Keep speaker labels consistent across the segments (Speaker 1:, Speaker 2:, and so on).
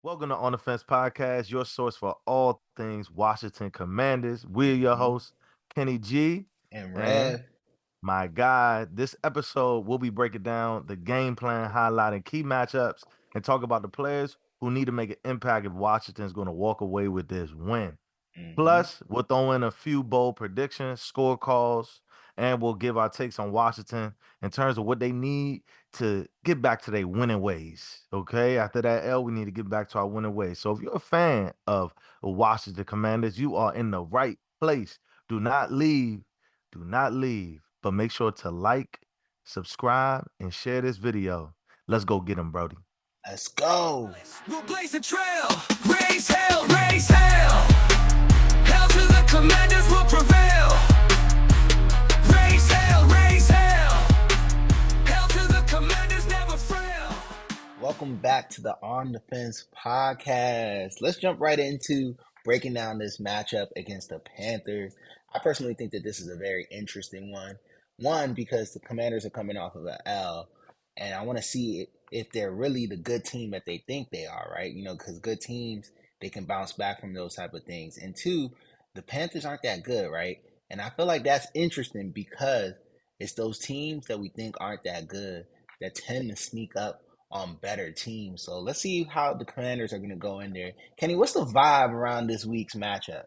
Speaker 1: Welcome to On the Fence Podcast, your source for all things Washington Commanders. We're your
Speaker 2: hmm
Speaker 1: hosts, Kenny G
Speaker 2: And
Speaker 1: and
Speaker 2: Rev,
Speaker 1: my guy. This episode, we'll be breaking down the game plan, highlighting key matchups, and talk about the players who need to make an impact if Washington's going to walk away with this win.
Speaker 2: hmm
Speaker 1: Plus, we'll throw in a few bold predictions, score calls, and we'll give our takes on Washington in terms of what they need to get back to their winning ways. Okay. After that L, we need to get back to our winning ways. So if you're a fan of the Washington Commanders, you are in the right place. Do not leave. Do not leave. But make sure to like, subscribe, and share this video. Let's go get them, Brody.
Speaker 2: let's go.
Speaker 3: We'll blaze a trail, raise hell, raise hell. Hell to the commanders will prevail. Raise hell, raise hell. Hell to the commanders never fail.
Speaker 2: Welcome back to the On the Fence podcast. Let's jump right into breaking down this matchup against the Panthers. I personally think that this is a very interesting one. One, because the Commanders are coming off of an L, and I want to see if they're really the good team that they think they are, right? Because good teams, they can bounce back from those type of things. And two, the Panthers aren't that good, right? And I feel like that's interesting because it's those teams that we think aren't that good that tend to sneak up on better teams. So let's see how the Commanders are going to go in there. Kenny, what's the vibe around this week's matchup?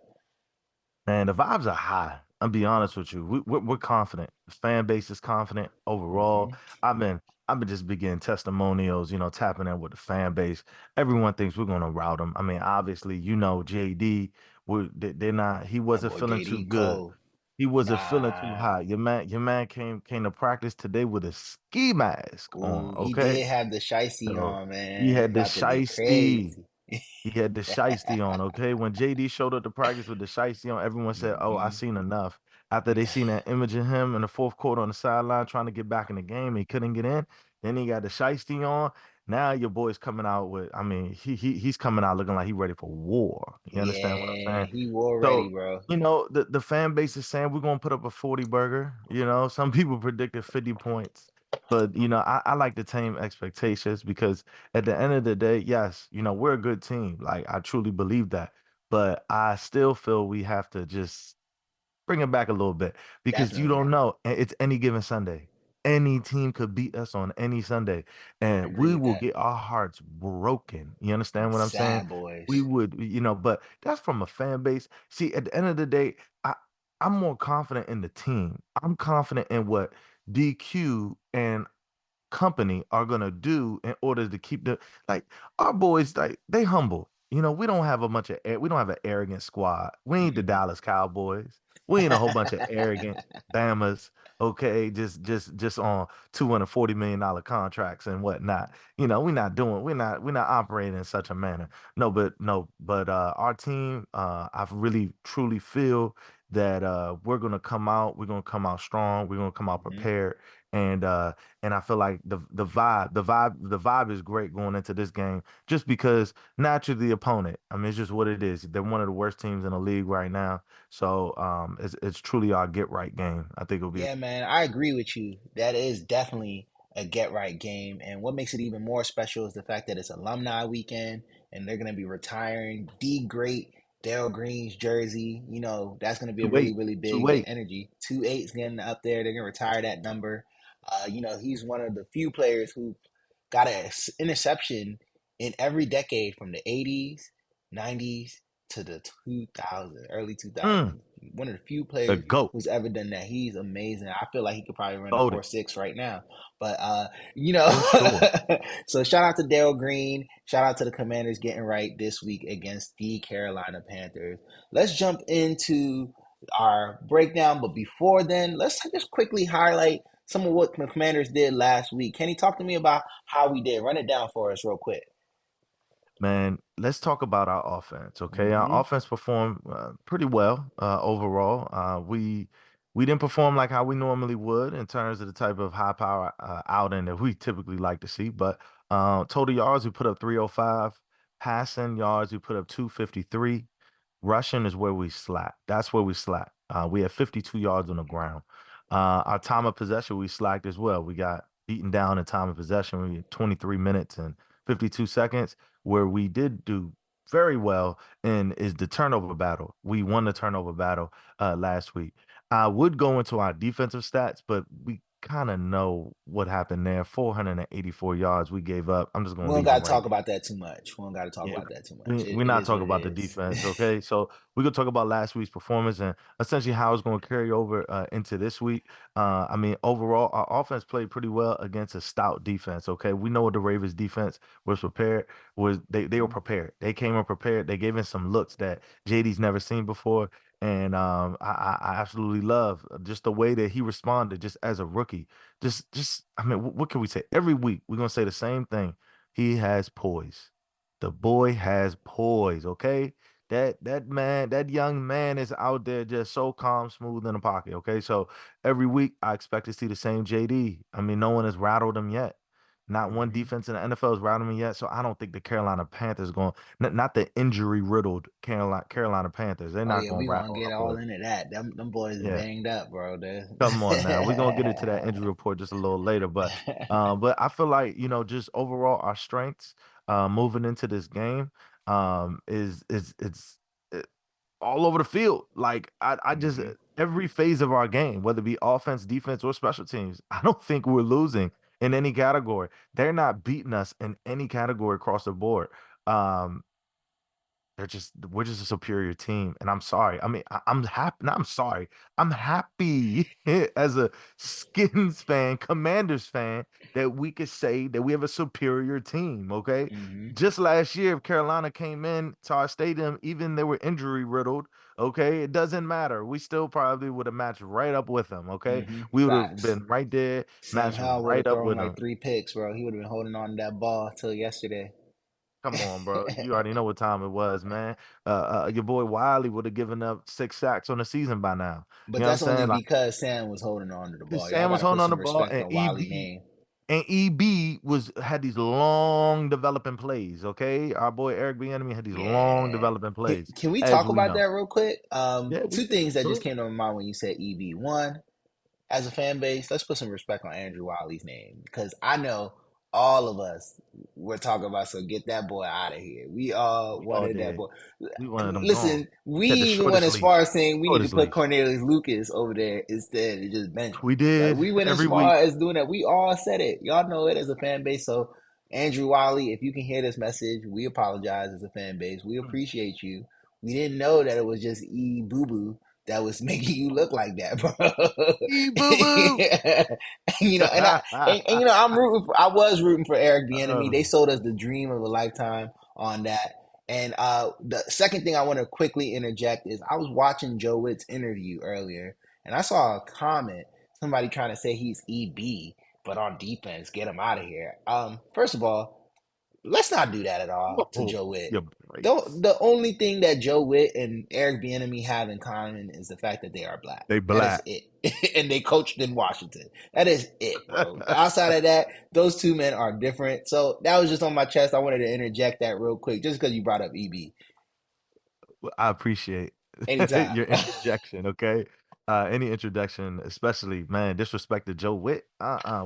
Speaker 1: Man, the vibes are high. I'll be honest with you. We're confident. The fan base is confident overall.
Speaker 2: Mm-hmm.
Speaker 1: I've been I've been just beginning testimonials, tapping in with the fan base. Everyone thinks we're gonna rout them. I mean, obviously, JD, they're not. He
Speaker 2: That
Speaker 1: wasn't
Speaker 2: boy
Speaker 1: feeling too
Speaker 2: JD
Speaker 1: good.
Speaker 2: Cole.
Speaker 1: He wasn't feeling too
Speaker 2: Nah.
Speaker 1: hot. Your man came to practice today with a ski mask on.
Speaker 2: Ooh, he
Speaker 1: Okay,
Speaker 2: did have the shiesty
Speaker 1: so
Speaker 2: on,
Speaker 1: he
Speaker 2: man. He
Speaker 1: had the
Speaker 2: about to get
Speaker 1: shiesty.
Speaker 2: crazy.
Speaker 1: He had the shiesty on, okay? When JD showed up to practice with the shiesty on, everyone said, "Oh, I
Speaker 2: hmm
Speaker 1: seen enough." After they seen that image of him in the fourth quarter on the sideline trying to get back in the game, he couldn't get in. Then he got the shiesty on. Now your boy's coming out with, I mean, he's coming out looking like he ready for war. You understand what I'm
Speaker 2: Yeah,
Speaker 1: saying?
Speaker 2: he war ready,
Speaker 1: So,
Speaker 2: bro.
Speaker 1: the fan base is saying we're gonna put up a 40 burger. Some people predicted 50 points. But I like to tame expectations because at the end of the day, yes, we're a good team. Like I truly believe that. But I still feel we have to just bring it back a little bit because you
Speaker 2: Definitely.
Speaker 1: don't know. It's any given Sunday. Any team could beat us on any Sunday,
Speaker 2: I
Speaker 1: and
Speaker 2: agree
Speaker 1: we
Speaker 2: with
Speaker 1: will
Speaker 2: that.
Speaker 1: get our hearts broken. You understand what I'm saying?
Speaker 2: Sad
Speaker 1: We
Speaker 2: boys.
Speaker 1: would, but that's from a fan base. See, at the end of the day, I'm more confident in the team. I'm confident in what DQ and company are gonna do in order to keep like our boys like they humble. We don't have a bunch of we don't have an arrogant squad. We ain't the
Speaker 2: hmm
Speaker 1: Dallas Cowboys. We ain't a whole bunch of arrogant Bamas. Okay, just on $240 million contracts and whatnot. We're not operating in such a manner. No, but our team, I really truly feel that we're gonna come out strong, we're gonna come out
Speaker 2: hmm
Speaker 1: prepared, and I feel like the vibe is great going into this game just because naturally the opponent. I mean, it's just what it is. They're one of the worst teams in the league right now. So it's truly our get right game. I think it'll be
Speaker 2: Yeah, man, I agree with you. That is definitely a get right game. And what makes it even more special is the fact that it's alumni weekend and they're going to be retiring the great Dale Green's jersey. That's going to be a
Speaker 1: too
Speaker 2: really,
Speaker 1: late.
Speaker 2: really
Speaker 1: Too
Speaker 2: big
Speaker 1: late.
Speaker 2: energy. 2-8's getting up there. They're going to retire that number. He's one of the few players who got an interception in every decade from the 80s, 90s to the 2000s, early
Speaker 1: Mm,
Speaker 2: 2000s. One of the few
Speaker 1: the
Speaker 2: players
Speaker 1: goat.
Speaker 2: who's ever done that. He's amazing. I feel like he could probably run a
Speaker 1: Voted
Speaker 2: 4.6 right now. But you know,
Speaker 1: for sure.
Speaker 2: so shout out to Dale Green. Shout out to the Commanders getting right this week against the Carolina Panthers. Let's jump into our breakdown. But before then, let's just quickly highlight some of what the Commanders did last week. Can you talk to me about how we did? Run it down for us real quick.
Speaker 1: Man, let's talk about our offense, okay? Our
Speaker 2: Mm-hmm.
Speaker 1: offense performed pretty well overall. We didn't perform like how we normally would in terms of the type of high power outing that we typically like to see. But total yards, we put up 305. Passing yards, we put up 253. Rushing is where we slack. That's where we slack. We have 52 yards on the ground. Our time of possession, we slacked as well. We got beaten down in time of possession. We had 23 minutes and 52 seconds. where we did do very well in is the turnover battle. We won the turnover battle last week. I would go into our defensive stats, but we kind of know what happened there. 484 yards we gave up. I'm just
Speaker 2: We
Speaker 1: gonna
Speaker 2: don't
Speaker 1: leave
Speaker 2: got
Speaker 1: them
Speaker 2: to
Speaker 1: right
Speaker 2: talk
Speaker 1: there.
Speaker 2: about that too much. We don't got to talk
Speaker 1: Yeah,
Speaker 2: about that too much.
Speaker 1: we're
Speaker 2: It
Speaker 1: not
Speaker 2: is what
Speaker 1: talking
Speaker 2: it
Speaker 1: about the
Speaker 2: is.
Speaker 1: defense, okay? So we're gonna talk about last week's performance and essentially how it's gonna carry over into this week. I mean, overall, our offense played pretty well against a stout defense. Okay, we know what the Ravens defense was prepared. They were
Speaker 2: Mhm.
Speaker 1: prepared. They came in prepared. They gave in some looks that JD's never seen before, and I absolutely love just the way that he responded, just as a rookie. Just I mean, what can we say? Every week we're gonna say the same thing. He has poise. The boy has poise, okay? That man, that young man is out there just so calm, smooth in the pocket, okay? So every week I expect to see the same JD. I mean, no one has rattled him yet. Not one
Speaker 2: Mhm.
Speaker 1: defense in the NFL has rattled him yet. So I don't think the Carolina Panthers going, not the injury riddled Carolina Panthers. They're
Speaker 2: Oh
Speaker 1: not
Speaker 2: yeah,
Speaker 1: going
Speaker 2: we
Speaker 1: to
Speaker 2: gonna
Speaker 1: rattle
Speaker 2: get all
Speaker 1: us.
Speaker 2: into that. Them boys is
Speaker 1: Yeah.
Speaker 2: banged up, bro.
Speaker 1: Come on now. We're gonna get into that injury report just a little later. But I feel like, just overall our strengths moving into this game is it, all over the field. Like I just
Speaker 2: Mhm.
Speaker 1: every phase of our game, whether it be offense, defense, or special teams, I don't think we're losing in any category. They're not beating us in any category across the board. Um, we're just a superior team, and I'm sorry. I mean, I'm happy. No, I'm sorry. I'm happy as a Skins fan, Commanders fan, that we could say that we have a superior team. Okay,
Speaker 2: Mhm.
Speaker 1: just last year, if Carolina came in to our stadium, even they were injury riddled. Okay, it doesn't matter. We still probably would have matched right up with them. Okay,
Speaker 2: Mhm.
Speaker 1: we would have
Speaker 2: Facts.
Speaker 1: been right there,
Speaker 2: Sam
Speaker 1: matched
Speaker 2: Howell would
Speaker 1: right
Speaker 2: have
Speaker 1: up
Speaker 2: thrown
Speaker 1: with
Speaker 2: like
Speaker 1: them.
Speaker 2: 3 picks, bro. He would have been holding on to that ball till yesterday.
Speaker 1: Come on, bro. You already know what time it was, man. Your boy Wiley would have given up 6 sacks on the season by now. You
Speaker 2: But
Speaker 1: know what I'm
Speaker 2: that's only
Speaker 1: saying? Like,
Speaker 2: because Sam was holding on to the
Speaker 1: 'cause
Speaker 2: ball. Y'all
Speaker 1: Sam
Speaker 2: got
Speaker 1: was
Speaker 2: to put
Speaker 1: holding on the
Speaker 2: some
Speaker 1: ball,
Speaker 2: respect on Wiley's name.
Speaker 1: And EB was had these long developing plays. Okay, our boy Eric Bieniemy had these long
Speaker 2: Yeah.
Speaker 1: developing
Speaker 2: Can,
Speaker 1: plays,
Speaker 2: can we
Speaker 1: as
Speaker 2: talk
Speaker 1: we
Speaker 2: about
Speaker 1: know.
Speaker 2: that real quick?
Speaker 1: Yeah, we
Speaker 2: Two
Speaker 1: can.
Speaker 2: things that just
Speaker 1: Sure.
Speaker 2: came to my mind when you said EB. One, as a fan base, let's put some respect on Andrew Wiley's name because I know all of us were talking about. So get that boy out of here. We all
Speaker 1: We all
Speaker 2: wanted that
Speaker 1: did.
Speaker 2: boy.
Speaker 1: We wanted them gone.
Speaker 2: Listen, we
Speaker 1: He had the
Speaker 2: even went
Speaker 1: shortest
Speaker 2: as far
Speaker 1: leash.
Speaker 2: as saying we need to
Speaker 1: Shortest
Speaker 2: put
Speaker 1: leash.
Speaker 2: Cornelius Lucas over there instead of just Benjamin.
Speaker 1: We
Speaker 2: Like
Speaker 1: did
Speaker 2: we went as
Speaker 1: every
Speaker 2: far
Speaker 1: week.
Speaker 2: as doing that. We all said it. Y'all know it as a fan base. So Andrew Wiley, if you can hear this message, we apologize as a fan base. We appreciate you. We didn't know that it was just E Boo Boo that was making you look like that, bro.
Speaker 1: Boo boo.
Speaker 2: I'm rooting for. I was rooting for Eric Bieniemy. They
Speaker 1: Oh,
Speaker 2: sold us the dream of a lifetime on that. And the second thing I want to quickly interject is I was watching Joe Witt's interview earlier, and I saw a comment. Somebody trying to say he's EB, but on defense, get him out of here. First of all, let's not do that at all to
Speaker 1: whoa,
Speaker 2: Joe Witt.
Speaker 1: your brakes.
Speaker 2: The only thing that Joe Witt and Eric Bieniemy have in common is the fact that they are black.
Speaker 1: They
Speaker 2: That is
Speaker 1: black.
Speaker 2: it. And they coached in Washington. That is it, bro. Outside of that, those two men are different. So that was just on my chest. I wanted to interject that real quick just because you brought up EB.
Speaker 1: Well, I appreciate
Speaker 2: Anytime.
Speaker 1: your interjection, okay? Any introduction, especially, man, disrespect to Joe Witt.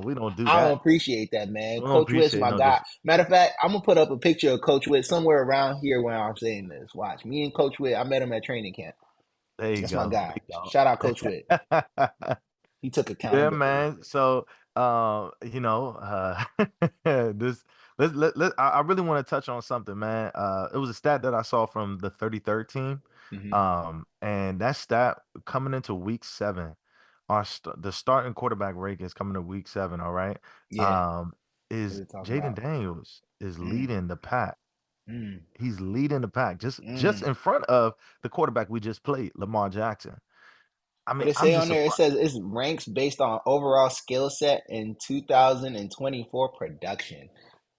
Speaker 1: We don't do
Speaker 2: I don't
Speaker 1: that.
Speaker 2: appreciate that, man.
Speaker 1: We don't
Speaker 2: Coach Witt's
Speaker 1: appreciate
Speaker 2: my
Speaker 1: no
Speaker 2: guy.
Speaker 1: dis.
Speaker 2: Matter of fact, I'm gonna put up a picture of Coach Witt somewhere around here when I'm saying this. Watch me and Coach Witt. I met him at training camp.
Speaker 1: There you
Speaker 2: That's my
Speaker 1: go.
Speaker 2: guy.
Speaker 1: There you
Speaker 2: Shout out Coach Witt.
Speaker 1: go.
Speaker 2: He took
Speaker 1: Yeah,
Speaker 2: accountability.
Speaker 1: man. So, this I really want to touch on something, man. It was a stat that I saw from the 33rd team.
Speaker 2: Hmm.
Speaker 1: And that stat coming into week 7, the starting quarterback rate is coming to week 7, all right?
Speaker 2: Yeah.
Speaker 1: Um,
Speaker 2: What
Speaker 1: is
Speaker 2: are we talking
Speaker 1: Jaden
Speaker 2: about?
Speaker 1: Daniels is
Speaker 2: Mm,
Speaker 1: leading the pack.
Speaker 2: mm,
Speaker 1: He's leading the pack just
Speaker 2: mm.
Speaker 1: in front of the quarterback we just played, Lamar Jackson. I
Speaker 2: What
Speaker 1: mean,
Speaker 2: it
Speaker 1: I'm
Speaker 2: say
Speaker 1: just
Speaker 2: on there? It
Speaker 1: surprised.
Speaker 2: says it's ranks based on overall skill set in 2024 production.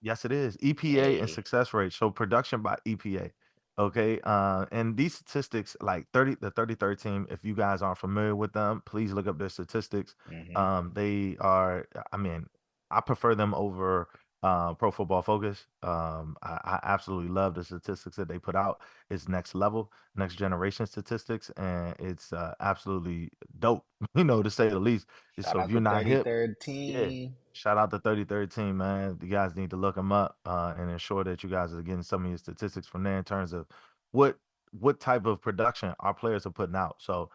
Speaker 1: Yes, it is. EPA and
Speaker 2: Hey.
Speaker 1: success rate. So production by EPA. Okay. And these statistics, like 33rd team, if you guys aren't familiar with them, please look up their statistics.
Speaker 2: Hmm.
Speaker 1: They are, I mean, I prefer them over. Pro Football Focus. I absolutely love the statistics that they put out. It's next level, next generation statistics, and it's absolutely dope, to say the least.
Speaker 2: Shout
Speaker 1: So if
Speaker 2: out
Speaker 1: you're
Speaker 2: the
Speaker 1: not hip,
Speaker 2: 33rd
Speaker 1: yeah,
Speaker 2: team.
Speaker 1: shout out to 33rd team, man. You guys need to look them up and ensure that you guys are getting some of your statistics from there in terms of what what type of production our players are putting out. So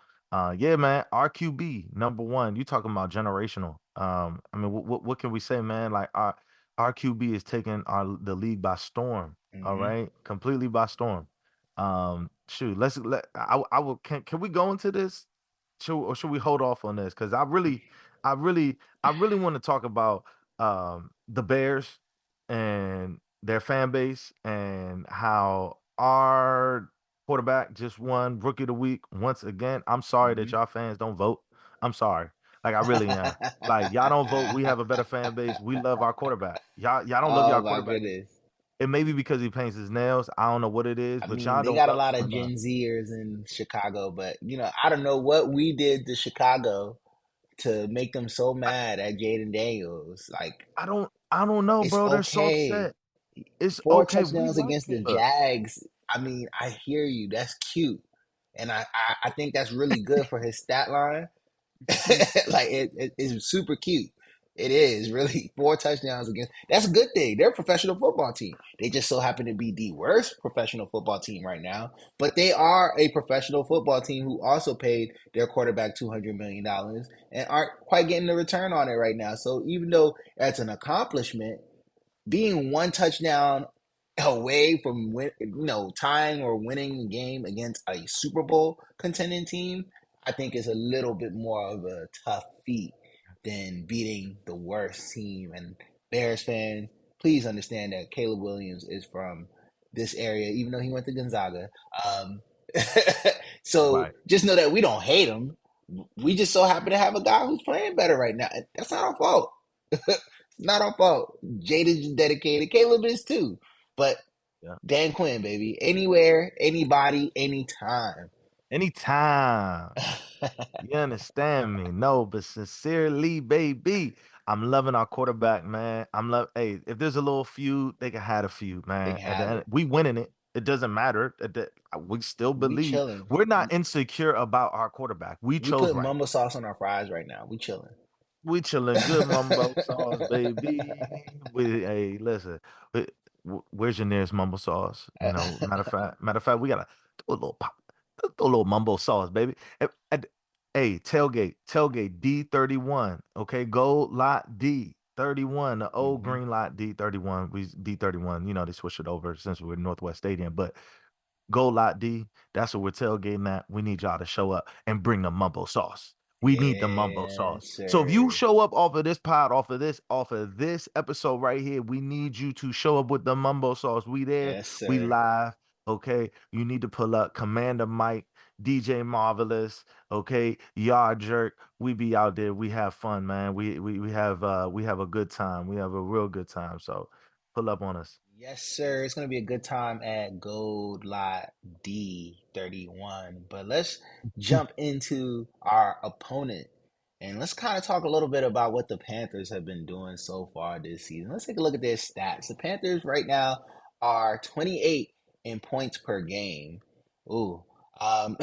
Speaker 1: yeah, man, RQB number one. You talking about generational? I mean, what can we say, man? Like our QB is taking the league by storm. All
Speaker 2: Hmm.
Speaker 1: right, completely by storm. Shoot, I will. Can we go into this? Should we hold off on this? Because I really want to talk about the Bears and their fan base and how our quarterback just won Rookie of the Week once again. I'm sorry that
Speaker 2: Hmm.
Speaker 1: y'all fans don't vote. I'm sorry. Like I really am. Like y'all don't vote. We have a better fan base. We love our quarterback. Y'all don't love
Speaker 2: Oh
Speaker 1: y'all
Speaker 2: my
Speaker 1: quarterback.
Speaker 2: goodness.
Speaker 1: It may be because he paints his nails. I don't know what it is,
Speaker 2: I
Speaker 1: but
Speaker 2: mean,
Speaker 1: y'all
Speaker 2: they
Speaker 1: don't
Speaker 2: got a
Speaker 1: love
Speaker 2: lot of
Speaker 1: him.
Speaker 2: Gen Zers in Chicago, but I don't know what we did to Chicago to make them so mad at Jaden Daniels. Like,
Speaker 1: I don't know,
Speaker 2: it's
Speaker 1: bro. They're so
Speaker 2: okay.
Speaker 1: upset. It's
Speaker 2: Four
Speaker 1: okay. We
Speaker 2: touchdowns
Speaker 1: like
Speaker 2: against the
Speaker 1: him.
Speaker 2: Jags. I mean, I hear you. That's cute. And I think that's really good for his stat line.
Speaker 1: We
Speaker 2: Like it's super cute. It is really four touchdowns against. That's a good thing. They're a professional football team. They just so happen to be the worst professional football team right now, but they are a professional football team who also paid their quarterback $200 million and aren't quite getting the return on it right now. So even though that's an accomplishment, being one touchdown away from tying or winning a game against a Super Bowl contending team, I think is a little bit more of a tough feat than beating the worst team. And Bears fans, please understand that Caleb Williams is from this area, even though he went to Gonzaga. Um, so
Speaker 1: right.
Speaker 2: just know that we don't hate him. We just so happen to have a guy who's playing better right now. That's not our fault. It's not our fault. Jada's dedicated. Caleb is too. But
Speaker 1: Yeah.
Speaker 2: Dan Quinn, baby. Anywhere, anybody, anytime.
Speaker 1: Anytime. You understand me? No, but sincerely, baby, I'm loving our quarterback, man. Hey, if there's a little feud, they can have a feud,
Speaker 2: They
Speaker 1: man.
Speaker 2: can
Speaker 1: At the
Speaker 2: have
Speaker 1: end,
Speaker 2: it.
Speaker 1: we winning it. It doesn't matter. We still
Speaker 2: We
Speaker 1: believe
Speaker 2: chilling.
Speaker 1: we're not insecure about our quarterback. We
Speaker 2: We
Speaker 1: chose
Speaker 2: put
Speaker 1: right.
Speaker 2: mumbo sauce on our fries right now. We chilling.
Speaker 1: We chilling good mumbo sauce, baby. Hey, listen, we- where's your nearest mumbo sauce? Matter of fact, we gotta do a little pop, do a little mumbo sauce, baby. Hey, tailgate D31. Okay, gold lot D31, the old
Speaker 2: Hmm.
Speaker 1: green lot D31. We D31. They switched it over since we were Northwest Stadium, but Go Lot D. That's what we're tailgating at. We need y'all to show up and bring the mumbo sauce. We need the mumbo sauce.
Speaker 2: Yes,
Speaker 1: So if you
Speaker 2: sir.
Speaker 1: show up off of this pod, off of this episode right here, we need you to show up with the mumbo sauce. We there,
Speaker 2: Yes,
Speaker 1: we
Speaker 2: sir.
Speaker 1: live. Okay. You need to pull up Commander Mike, DJ Marvelous, okay, Yard Jerk. We be out there. We have fun, man. We have a good time. We have a real good time. So pull up on us.
Speaker 2: Yes, sir. It's going to be a good time at Gold Lot D31. But let's jump into our opponent and let's kind of talk a little bit about what the Panthers have been doing so far this season. Let's take a look at their stats. The Panthers right now are 28 in points per game. Ooh. Um,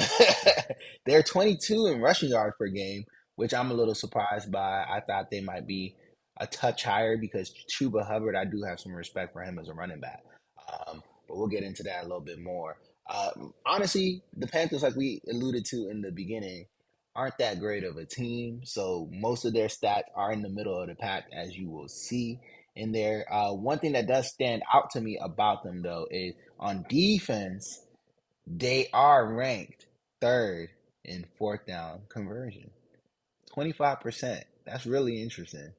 Speaker 2: they're 22 in rushing yards per game, which I'm a little surprised by. I thought they might be a touch higher because Chuba Hubbard, I do have some respect for him as a running back. But we'll get into that a little bit more. Honestly, the Panthers, like we alluded to in the beginning, aren't that great of a team. So most of their stats are in the middle of the pack, as you will see in there. One thing that does stand out to me about them, though, is on defense, they are ranked third in fourth down conversion, 25%. That's really interesting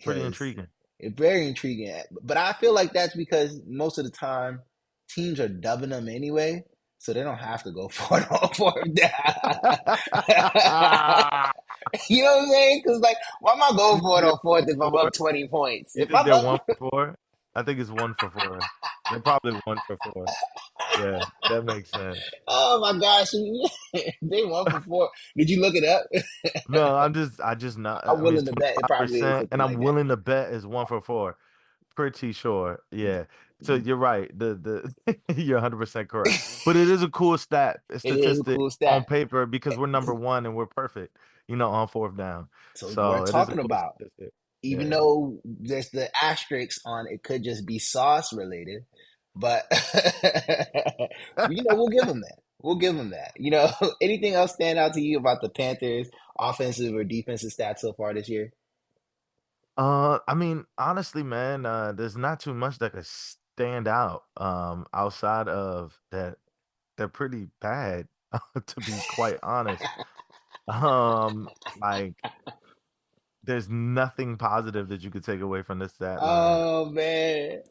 Speaker 1: Pretty
Speaker 2: because
Speaker 1: intriguing.
Speaker 2: it's very intriguing. But I feel like that's because most of the time teams are dubbing them anyway, so they don't have to go for it on fourth down. You know what I'm saying? Because like, why am I
Speaker 1: You
Speaker 2: going
Speaker 1: think
Speaker 2: for it
Speaker 1: they're
Speaker 2: on
Speaker 1: one
Speaker 2: fourth if
Speaker 1: for
Speaker 2: I'm
Speaker 1: four?
Speaker 2: up 20 points?
Speaker 1: You
Speaker 2: If
Speaker 1: think
Speaker 2: I'm
Speaker 1: they're one
Speaker 2: up,
Speaker 1: for four? I think it's one for four. They're probably one for four. Yeah, that makes sense.
Speaker 2: oh my gosh, they 1 for 4. Did you look it up?
Speaker 1: No, I just not.
Speaker 2: I'm
Speaker 1: I mean, it's
Speaker 2: willing to bet it probably is
Speaker 1: 25%,
Speaker 2: something
Speaker 1: and I'm
Speaker 2: like that.
Speaker 1: willing to bet it's one for four. Pretty sure.
Speaker 2: Mm,
Speaker 1: Yeah. So
Speaker 2: mm.
Speaker 1: you're right. You're 100% correct. But it is a cool
Speaker 2: It is a
Speaker 1: statistic
Speaker 2: cool
Speaker 1: on
Speaker 2: stat.
Speaker 1: paper because we're number one and we're perfect, on fourth down.
Speaker 2: So we're
Speaker 1: So it is a
Speaker 2: talking
Speaker 1: cool
Speaker 2: about,
Speaker 1: statistic.
Speaker 2: even
Speaker 1: Yeah.
Speaker 2: though there's the asterisk on it, could just be sauce related, but we'll give them that. We'll give them that. Anything else stand out to you about the Panthers' offensive or defensive stats so far this year?
Speaker 1: I mean, honestly, man, there's not too much that could stand out outside of that they're pretty bad, to be quite honest. Like there's nothing positive that you could take away from this stat line.
Speaker 2: Oh man.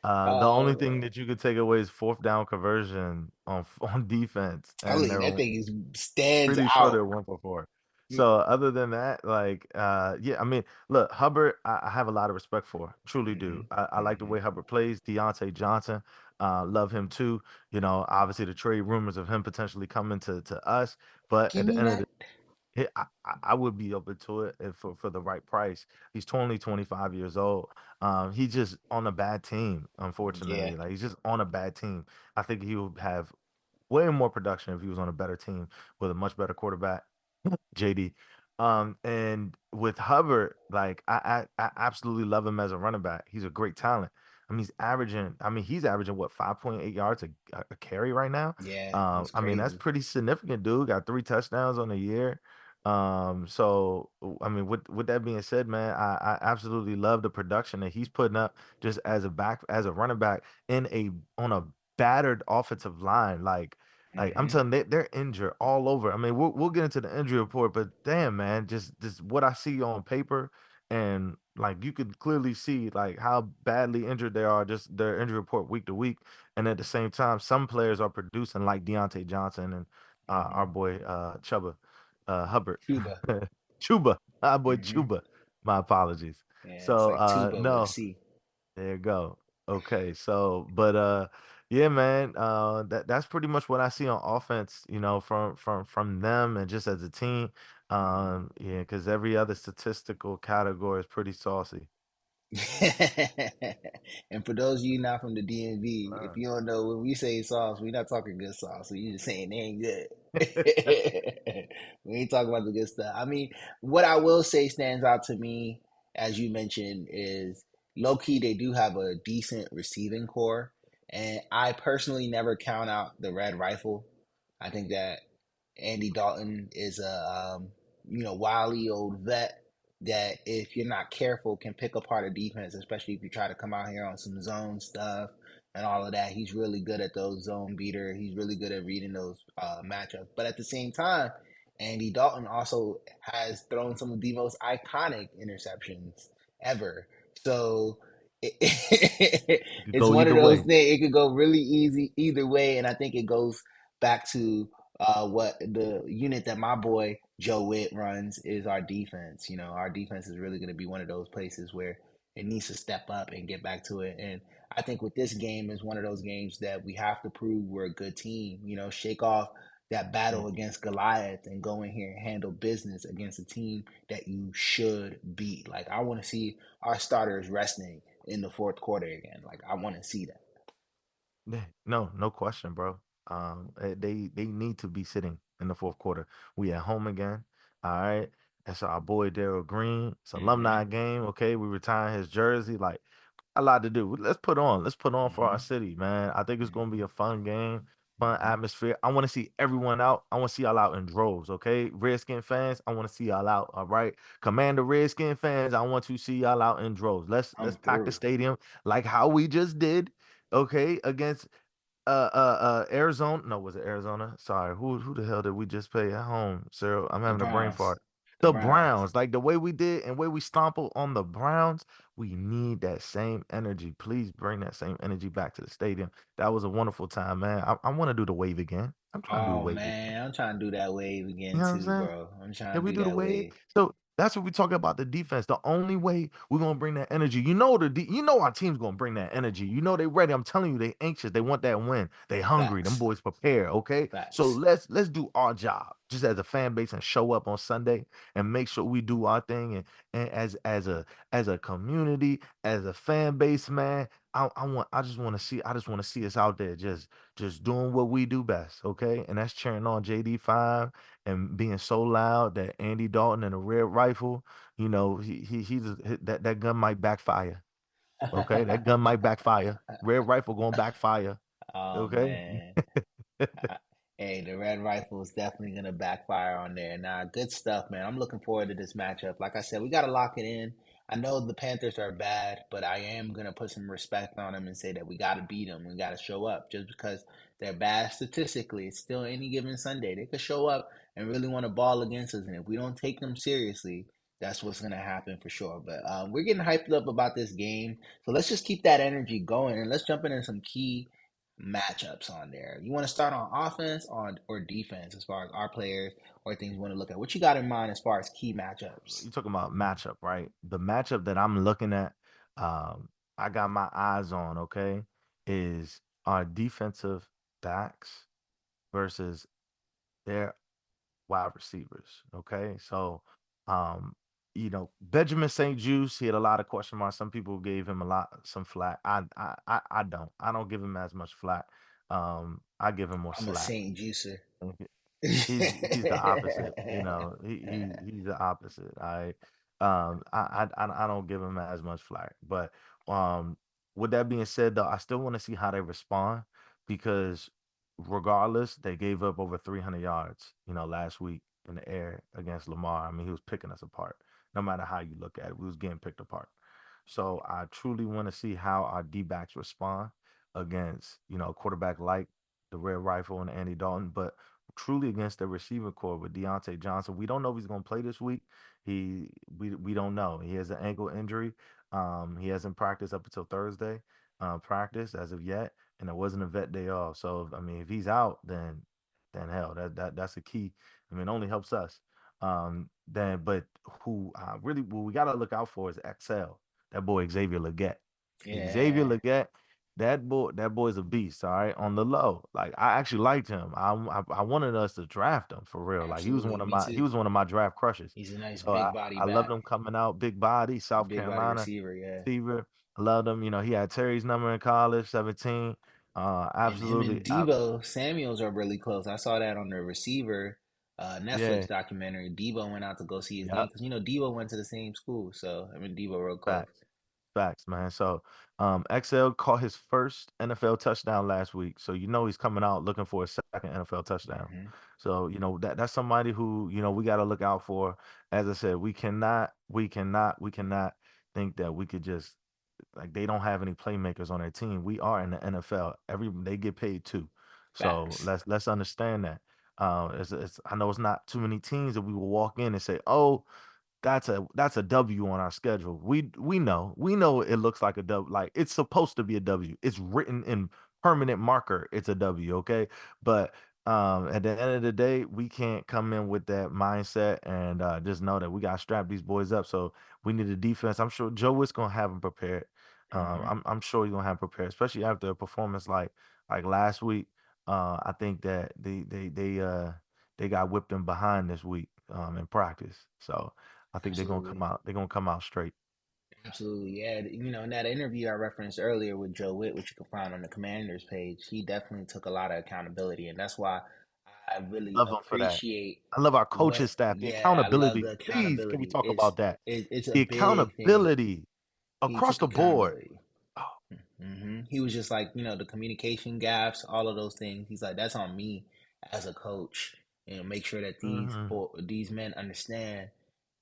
Speaker 1: The only
Speaker 2: Oh
Speaker 1: thing
Speaker 2: man.
Speaker 1: that you could take away is fourth down conversion on defense, and
Speaker 2: Telling you, that
Speaker 1: they're
Speaker 2: thing stands
Speaker 1: pretty sure
Speaker 2: out.
Speaker 1: they're 1 for 4. So other than that, like, yeah, I mean, look, Hubbard, I have a lot of respect for, truly
Speaker 2: Mm-hmm.
Speaker 1: do. I like the
Speaker 2: Mm-hmm.
Speaker 1: way Hubbard plays. Deontay Johnson, love him too. Obviously the trade rumors of him potentially coming to us, but
Speaker 2: Give
Speaker 1: at the
Speaker 2: me
Speaker 1: end of
Speaker 2: that.
Speaker 1: the I would be open to it if for the right price. He's only 25 years old. He's just on a bad team,
Speaker 2: Yeah.
Speaker 1: unfortunately. Like he's just on a bad team. I think he would have way more production if he was on a better team with a much better quarterback. JD. And with Hubbard, like I absolutely love him as a running back. He's a great talent. He's averaging what 5.8 yards a carry right now.
Speaker 2: Yeah. It's
Speaker 1: I mean, that's
Speaker 2: crazy.
Speaker 1: pretty significant, dude. Got 3 touchdowns on the year. So I mean, with that being said, man, I absolutely love the production that he's putting up just as a running back on a battered offensive line. Like I'm
Speaker 2: Mm-hmm.
Speaker 1: telling you, they're injured all over. I mean, we'll get into the injury report, but damn, man, just what I see on paper, and like you could clearly see like how badly injured they are, just their injury report week to week. And at the same time, some players are producing like Deontay Johnson and our
Speaker 2: Mm-hmm.
Speaker 1: boy Chuba Hubbard,
Speaker 2: Cuba.
Speaker 1: Chuba, our boy
Speaker 2: Mm-hmm.
Speaker 1: Chuba. My apologies.
Speaker 2: Yeah, it's
Speaker 1: So
Speaker 2: like tuba with a
Speaker 1: no,
Speaker 2: C.
Speaker 1: there you go. Okay, so but yeah, man, that's pretty much what I see on offense, from them and just as a team.
Speaker 2: Mm-hmm.
Speaker 1: Yeah, because every other statistical category is pretty saucy.
Speaker 2: And for those of you not from the DMV, if
Speaker 1: Uh.
Speaker 2: you don't know, when we say sauce, we're not talking good sauce. We just saying they ain't good. We ain't talking about the good stuff. I mean, what I will say stands out to me, as you mentioned, is low key they do have a decent receiving core, and I personally never count out the Red Rifle. I think that Andy Dalton is a wily old vet that, if you're not careful, can pick apart a defense, especially if you try to come out here on some zone stuff and all of that. He's really good at those zone beater. He's really good at reading those matchups. But at the same time, Andy Dalton also has thrown some of the most iconic interceptions ever. So
Speaker 1: It could
Speaker 2: it's
Speaker 1: go
Speaker 2: one of
Speaker 1: either
Speaker 2: those
Speaker 1: way.
Speaker 2: things. It could go really easy either way, and I think it goes back to what the unit that my boy Joe Witt runs is our defense. Our defense is really going to be one of those places where it needs to step up and get back to it. And I think with this game is one of those games that we have to prove we're a good team. Shake off that battle against Goliath and go in here and handle business against a team that you should beat. Like, I want to see our starters resting in the fourth quarter again. Like, I want to see that.
Speaker 1: Yeah, no question, bro. They need to be sitting in the fourth quarter. We at home again. All right. That's our boy Daryl Green. It's
Speaker 2: Mm-hmm.
Speaker 1: alumni game. Okay, we retiring his jersey. Like a lot to do. Let's put on. Let's put on for
Speaker 2: Mm-hmm.
Speaker 1: our city, man. I think it's gonna be
Speaker 2: Mm-hmm.
Speaker 1: a fun game, fun
Speaker 2: Mm-hmm.
Speaker 1: atmosphere. I want to see everyone out. I want to see y'all out in droves. Okay, Redskin fans, I want to see y'all out. All right, Commander Redskin fans, I want to see y'all out in droves. Let's
Speaker 2: I'm
Speaker 1: pack the
Speaker 2: through.
Speaker 1: stadium like how we just did. Okay, against Arizona. No, was it Arizona? Sorry, who the hell did we just play at home? Cyril, I'm
Speaker 2: The
Speaker 1: having a brain
Speaker 2: Browns.
Speaker 1: fart.
Speaker 2: The
Speaker 1: The
Speaker 2: Browns.
Speaker 1: Browns, like the way we did and way we stompled on the Browns, we need that same energy. Please bring that same energy back to the stadium. That was a wonderful time, man. I want to do the wave again. I'm trying to do the
Speaker 2: Oh
Speaker 1: wave again.
Speaker 2: man, I'm trying to do that wave
Speaker 1: You
Speaker 2: again
Speaker 1: know what I'm
Speaker 2: too,
Speaker 1: saying?
Speaker 2: bro. I'm trying
Speaker 1: Can
Speaker 2: to
Speaker 1: we
Speaker 2: do
Speaker 1: do the
Speaker 2: that
Speaker 1: wave?
Speaker 2: wave.
Speaker 1: So that's what we talk about the defense. The only way we're gonna bring that energy, our team's gonna bring that energy. They ready. I'm telling you, they anxious. They want that win. They hungry. Them
Speaker 2: Facts.
Speaker 1: boys prepare. Okay, so
Speaker 2: Facts.
Speaker 1: let's do our job. just as a fan base and show up on Sunday and make sure we do our thing and as a community, as a fan base, man, I just want to see us out there just doing what we do best, okay? And that's cheering on JD5 and being so loud that Andy Dalton and a red rifle, that gun might backfire. Okay, that gun might backfire. Red rifle gonna backfire.
Speaker 2: Oh
Speaker 1: Okay.
Speaker 2: man. I- Hey, the red rifle is definitely gonna backfire on there. Nah, good stuff, man. I'm looking forward to this matchup. Like I said, we gotta lock it in. I know the Panthers are bad, but I am gonna put some respect on them and say that we gotta beat them. We gotta show up. Just because they're bad statistically, it's still any given Sunday. They could show up and really want to ball against us, and if we don't take them seriously, that's what's gonna happen for sure. But we're getting hyped up about this game, so let's just keep that energy going and let's jump into some key matchups on there. You want to start on offense on or defense as far as our players or things you want to look at? What you got in mind as far as key matchups?
Speaker 1: You talking about matchup, right? The matchup that I'm looking at, um, I got my eyes on, okay, is our defensive backs versus their wide receivers. Okay. So Benjamin St. Juice, he had a lot of question marks. Some people gave him some flack. I don't. I don't give him as much flack. I give him more
Speaker 2: I'm a
Speaker 1: slack.
Speaker 2: Saint Juicer.
Speaker 1: He's the opposite. He's the opposite. I don't give him as much flack. But um, with that being said, though, I still want to see how they respond because regardless, they gave up over 300 yards, last week in the air against Lamar. I mean, he was picking us apart. No matter how you look at it, we was getting picked apart. So I truly want to see how our D backs respond against, a quarterback like the Red Rifle and Andy Dalton, but truly against the receiver core with Deontay Johnson. We don't know if he's going to play this week. We don't know. He has an ankle injury. He hasn't practiced up until Thursday. Practice as of yet, and it wasn't a vet day off. So I mean, if he's out, then hell, that's a key. I mean, it only helps us. Then, but who really what we got to look out for is XL. That boy Xavier Leggett. Xavier
Speaker 2: Yeah.
Speaker 1: Leggett, that boy's a beast. All right, on the low. Like I actually liked him. I wanted us to draft him for real. Like he was one
Speaker 2: Absolutely.
Speaker 1: of
Speaker 2: Me
Speaker 1: my he
Speaker 2: too.
Speaker 1: was one of my draft crushes.
Speaker 2: He's a nice
Speaker 1: So
Speaker 2: big body
Speaker 1: I loved
Speaker 2: back,
Speaker 1: him coming out, big body, South
Speaker 2: big body
Speaker 1: Carolina
Speaker 2: receiver. Yeah.
Speaker 1: receiver. I loved him. He had Terry's number in college, 17.
Speaker 2: And him
Speaker 1: Absolutely.
Speaker 2: and Debo Samuels are really close. I saw that on the receiver
Speaker 1: Yeah.
Speaker 2: Netflix documentary. Debo went out to go see his game
Speaker 1: Yep.
Speaker 2: because Debo went to the same school, so I mean Debo real close.
Speaker 1: Facts. Facts, man. So, XL caught his first NFL touchdown last week. So he's coming out looking for a second NFL touchdown.
Speaker 2: Hmm.
Speaker 1: So that's somebody who we got to look out for. As I said, we cannot think that we could just like they don't have any playmakers on their team. We are in the NFL. They get paid too. So
Speaker 2: Facts.
Speaker 1: let's understand that. I know it's not too many teams that we will walk in and say, oh, that's a W on our schedule. We know it looks like a W, like it's supposed to be a W. It's written in permanent marker. It's a W, okay? But at the end of the day, we can't come in with that mindset and just know that we got to strap these boys up. So we need a defense. I'm sure Joe is gonna have them prepared.
Speaker 2: Hmm.
Speaker 1: I'm sure he's gonna have prepared, especially after a performance like last week. I think that they got whipped in behind this week in practice. So I think they're gonna come
Speaker 2: Absolutely.
Speaker 1: out. They're gonna come out straight.
Speaker 2: Absolutely. Yeah. In that interview I referenced earlier with Joe Witt, which you can find on the Commanders page, he definitely took a lot of accountability. And that's why I really
Speaker 1: Love them for that.
Speaker 2: appreciate
Speaker 1: I love our coaching
Speaker 2: what,
Speaker 1: staff. The
Speaker 2: yeah, I love
Speaker 1: accountability.
Speaker 2: the
Speaker 1: Please, can we
Speaker 2: accountability.
Speaker 1: talk about that?
Speaker 2: It's a
Speaker 1: The
Speaker 2: big thing.
Speaker 1: accountability
Speaker 2: He
Speaker 1: across
Speaker 2: took
Speaker 1: the board.
Speaker 2: accountability.
Speaker 1: Oh,
Speaker 2: He was just like, the communication gaps, all of those things. He's like, that's on me as a coach. Make sure that
Speaker 1: mhm.
Speaker 2: these men understand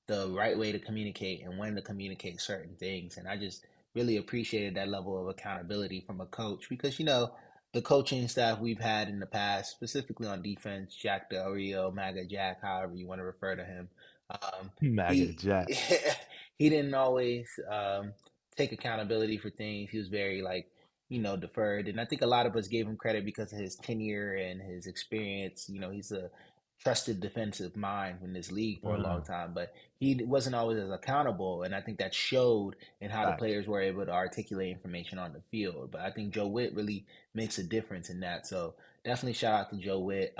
Speaker 2: the right way to communicate and when to communicate certain things. And I just really appreciated that level of accountability from a coach because, the coaching staff we've had in the past, specifically on defense, Jack Del Rio, Maga Jack, however you want to refer to him,
Speaker 1: Maggot
Speaker 2: he
Speaker 1: Jack.
Speaker 2: he didn't always take accountability for things. He was very like, deferred. And I think a lot of us gave him credit because of his tenure and his experience. He's a trusted defensive mind in this league for a long
Speaker 1: Mhm.
Speaker 2: time, but he wasn't always as accountable. And I think that showed in how the
Speaker 1: Facts.
Speaker 2: players were able to articulate information on the field. But I think Joe Witt really makes a difference in that. So definitely shout out to Joe Witt.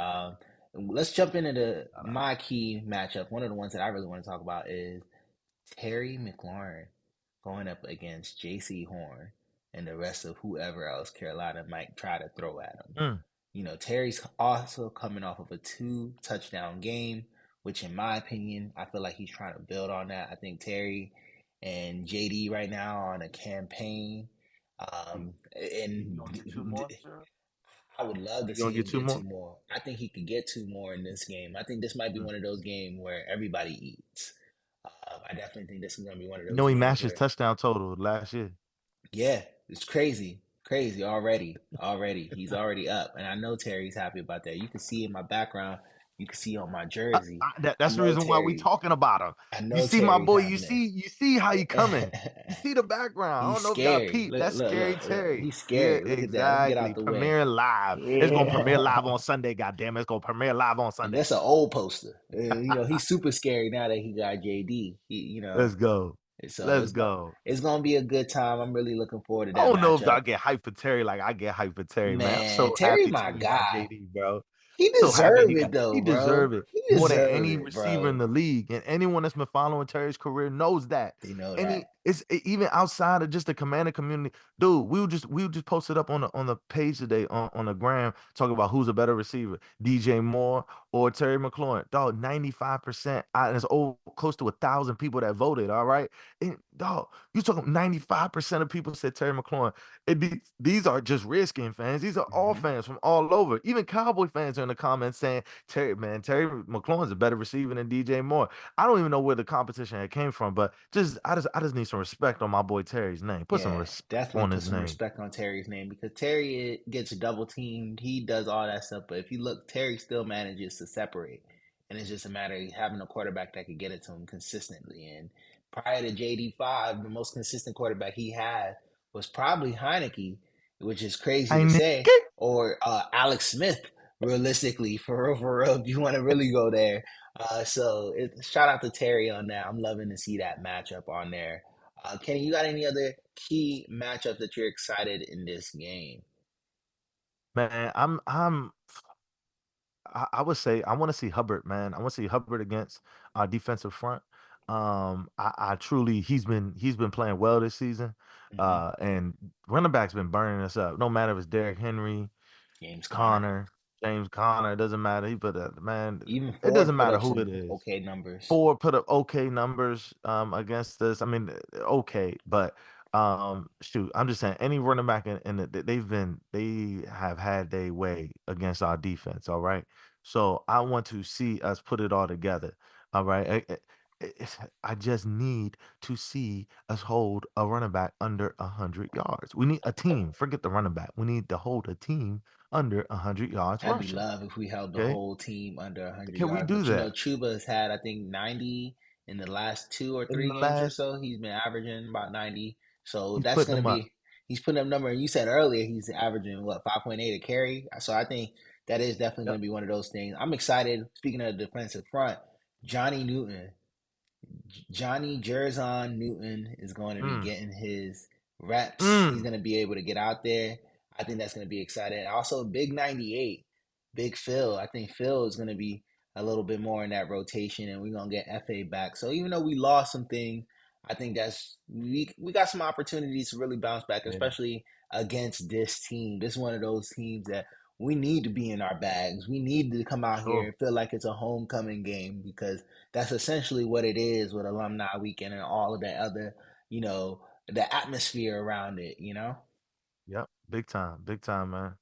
Speaker 2: let's jump into my key matchup. One of the ones that I really want to talk about is Terry McLaurin going up against J.C. Horn and the rest of whoever else Carolina might try to throw at him.
Speaker 1: Mm.
Speaker 2: Terry's also coming off of a 2 touchdown game, which, in my opinion, I feel like he's trying to build on that. I think Terry and JD right now are on a campaign.
Speaker 1: You gonna get two
Speaker 2: And
Speaker 1: more, sir?
Speaker 2: I would love to
Speaker 1: You gonna
Speaker 2: see
Speaker 1: get
Speaker 2: him
Speaker 1: two
Speaker 2: get
Speaker 1: more?
Speaker 2: 2 more. I think he could get 2 more in this game. I think this might be
Speaker 1: Mm.
Speaker 2: one of those games where everybody eats. I definitely think this is going to be one of
Speaker 1: You
Speaker 2: those
Speaker 1: know he
Speaker 2: games
Speaker 1: matched his
Speaker 2: where,
Speaker 1: touchdown total last year.
Speaker 2: yeah, it's crazy. Crazy already. Already. He's already up. And I know Terry's happy about that. You can see in my background, you can see on my jersey. I
Speaker 1: That's the
Speaker 2: know
Speaker 1: reason why we
Speaker 2: Terry.
Speaker 1: talking about him.
Speaker 2: I
Speaker 1: You
Speaker 2: know
Speaker 1: see my
Speaker 2: Terry's
Speaker 1: boy.
Speaker 2: having
Speaker 1: You see how he coming. You
Speaker 2: it.
Speaker 1: see the background. I
Speaker 2: He's
Speaker 1: don't know if y'all
Speaker 2: scary.
Speaker 1: peep.
Speaker 2: Look,
Speaker 1: That's
Speaker 2: look,
Speaker 1: scary
Speaker 2: look, look.
Speaker 1: Terry.
Speaker 2: He's
Speaker 1: Yeah,
Speaker 2: scary. Look at that. Let me get out
Speaker 1: exactly.
Speaker 2: the way.
Speaker 1: Premiering live. It's gonna premiere live on Sunday. Goddamn, it's gonna premiere live on
Speaker 2: And
Speaker 1: Sunday.
Speaker 2: that's an old poster. He's super scary now that he got JD.
Speaker 1: Let's go.
Speaker 2: So
Speaker 1: Let's go.
Speaker 2: it's gonna be a good time. I'm really looking forward to
Speaker 1: I
Speaker 2: that
Speaker 1: don't know if
Speaker 2: matchup.
Speaker 1: y'all get hyped for Terry like I get hyped for Terry, man. I'm
Speaker 2: Man,
Speaker 1: so
Speaker 2: Terry,
Speaker 1: happy
Speaker 2: my
Speaker 1: Terry got
Speaker 2: guy.
Speaker 1: JD, bro.
Speaker 2: He
Speaker 1: So happy
Speaker 2: deserve it though,
Speaker 1: he
Speaker 2: bro.
Speaker 1: deserve it
Speaker 2: He
Speaker 1: more than
Speaker 2: deserve
Speaker 1: any
Speaker 2: it,
Speaker 1: receiver in
Speaker 2: bro.
Speaker 1: the league. And anyone that's been following Terry's career knows that.
Speaker 2: They know
Speaker 1: Any
Speaker 2: that.
Speaker 1: even outside of just the commander community, dude. We just posted up on the page today on the gram talking about who's a better receiver, DJ Moore or Terry McLaurin. Dog, 95%. There's over close to 1,000 people that voted. All right, and dog, you talking 95% of people said Terry McLaurin. These are just Redskin fans. These are all
Speaker 2: Hmm.
Speaker 1: fans from all over. Even Cowboy fans are in the comments saying Terry McLaurin's a better receiver than DJ Moore. I don't even know where the competition had came from, but I just need some respect on my boy Terry's name. Put some
Speaker 2: Yeah,
Speaker 1: respect
Speaker 2: definitely
Speaker 1: on
Speaker 2: put
Speaker 1: his
Speaker 2: some
Speaker 1: name.
Speaker 2: respect on Terry's name because Terry gets double teamed. He does all that stuff, but if you look, Terry still manages to separate, and it's just a matter of having a quarterback that could get it to him consistently. And prior to JD5, the most consistent quarterback he had was probably Heineke, which is crazy
Speaker 1: I
Speaker 2: to
Speaker 1: need
Speaker 2: say, or Alex Smith. Realistically, for real, if you want to really go there. Shout out to Terry on that. I'm loving to see that matchup on there. Kenny, you got any other key matchup that you're excited in this game?
Speaker 1: man. I would say I want to see Hubbard, man. I want to see Hubbard against our defensive front. I truly he's been playing well this season.
Speaker 2: Hmm.
Speaker 1: And running back's been burning us up. No matter if it's Derrick Henry,
Speaker 2: James Conner.
Speaker 1: Connor, James Connor, it doesn't matter. He put man,
Speaker 2: Even
Speaker 1: it
Speaker 2: Ford
Speaker 1: doesn't
Speaker 2: put
Speaker 1: matter
Speaker 2: up
Speaker 1: who it
Speaker 2: some
Speaker 1: is.
Speaker 2: okay numbers.
Speaker 1: Ford put up okay numbers against us. I mean, okay, but shoot, I'm just saying any running back they have had their way against our defense. All right, so I want to see us put it all together. All right. I just need to see us hold a running back under 100 yards. We need a team. Forget the running back. We need to hold a team under 100 yards
Speaker 2: That'd be
Speaker 1: rushing.
Speaker 2: love if we held the
Speaker 1: Okay,
Speaker 2: whole team under 100
Speaker 1: can we
Speaker 2: yards.
Speaker 1: do
Speaker 2: But
Speaker 1: that
Speaker 2: Chuba has had, I think, 90 in the last two or
Speaker 1: in
Speaker 2: three
Speaker 1: the
Speaker 2: games or
Speaker 1: last?
Speaker 2: so. He's been averaging about 90. So
Speaker 1: He's
Speaker 2: that's
Speaker 1: putting
Speaker 2: going to
Speaker 1: them up.
Speaker 2: be, he's putting up number. And you said earlier he's averaging, what, 5.8 a carry? So I think that is definitely going
Speaker 1: Yep.
Speaker 2: to be one of those things. I'm excited. Speaking of the defensive front, Johnny Newton. Johnny Jerzon Newton is going to be
Speaker 1: Mm,
Speaker 2: getting his reps. He's
Speaker 1: mm.
Speaker 2: going to be able to get out there. I think that's going to be exciting. Also, Big 98, Big Phil. I think Phil is going to be a little bit more in that rotation, and we're going to get FA back. So even though we lost some things, I think we got some opportunities to really bounce back,
Speaker 1: Yeah,
Speaker 2: especially against this team. This is one of those teams that we need to be in our bags. We need to come
Speaker 1: for
Speaker 2: out here
Speaker 1: sure.
Speaker 2: and feel like it's a homecoming game because that's essentially what it is with alumni weekend and all of the other, you know, the atmosphere around it.
Speaker 1: Yep. Big time, man.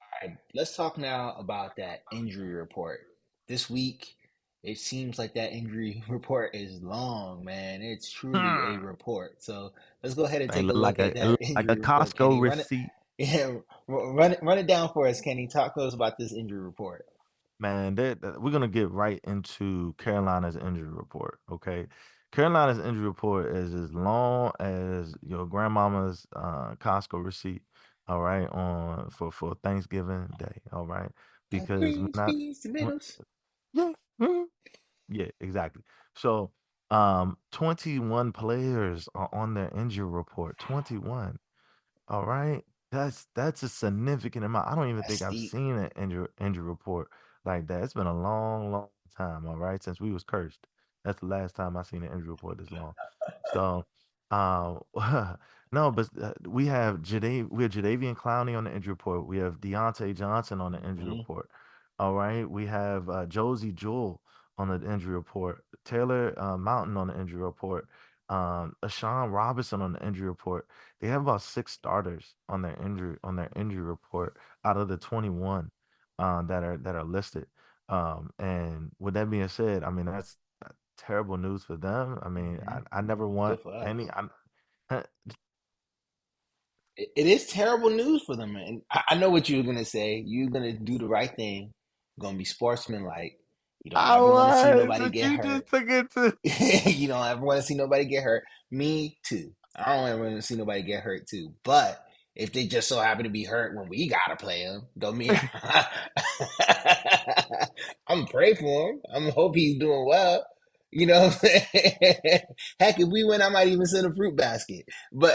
Speaker 2: All right, let's talk now about that injury report. This week, it seems like that injury report is long, man. It's truly a
Speaker 1: Hmm.
Speaker 2: report. So let's go ahead and
Speaker 1: Thing
Speaker 2: take a
Speaker 1: look
Speaker 2: look at
Speaker 1: it look
Speaker 2: that
Speaker 1: like a
Speaker 2: injury report,
Speaker 1: Costco
Speaker 2: Kenny.
Speaker 1: receipt.
Speaker 2: Yeah, run it down for us, Kenny. Talk to us about this injury report.
Speaker 1: Man, we're gonna get right into Carolina's injury report. Okay, Carolina's injury report is as long as your grandmama's Costco receipt. All right, on for Thanksgiving Day. All right, because
Speaker 2: Greens, beans,
Speaker 1: when,
Speaker 2: tomatoes.
Speaker 1: yeah, yeah, exactly. So, 21 players are on their injury report. 21. All right. That's a significant amount. I don't even think
Speaker 2: That's
Speaker 1: I've
Speaker 2: deep.
Speaker 1: seen an injury report like that. It's been a long, long time, all right, since we was cursed. That's the last time I seen an injury report this long. So, um, no, but we have Jadavian Clowney on the injury report. We have Deontay Johnson on the injury
Speaker 2: Hmm.
Speaker 1: report. All right, we have Josie Jewell on the injury report. Taylor Mountain on the injury report. Ashawn Robinson on the injury report. They have about six starters on their injury report out of the 21 that are listed. And with that being said, I mean that's terrible news for them. I mean,
Speaker 2: Hmm.
Speaker 1: I never
Speaker 2: Good
Speaker 1: want
Speaker 2: for us.
Speaker 1: any. I,
Speaker 2: It is terrible news for them, man. I know what you're gonna say. You're gonna do the right thing. You're gonna be sportsmanlike. You don't
Speaker 1: I
Speaker 2: ever want to see
Speaker 1: was,
Speaker 2: nobody
Speaker 1: but
Speaker 2: get
Speaker 1: you
Speaker 2: hurt.
Speaker 1: just took it to.
Speaker 2: You don't ever want to see nobody get hurt. Me too. I don't ever want to see nobody get hurt too. But if they just so happen to be hurt when we gotta play them, don't mean I'm pray for him. I'm hope he's doing well. You know what I'm saying? Heck, if we win, I might even send a fruit basket. But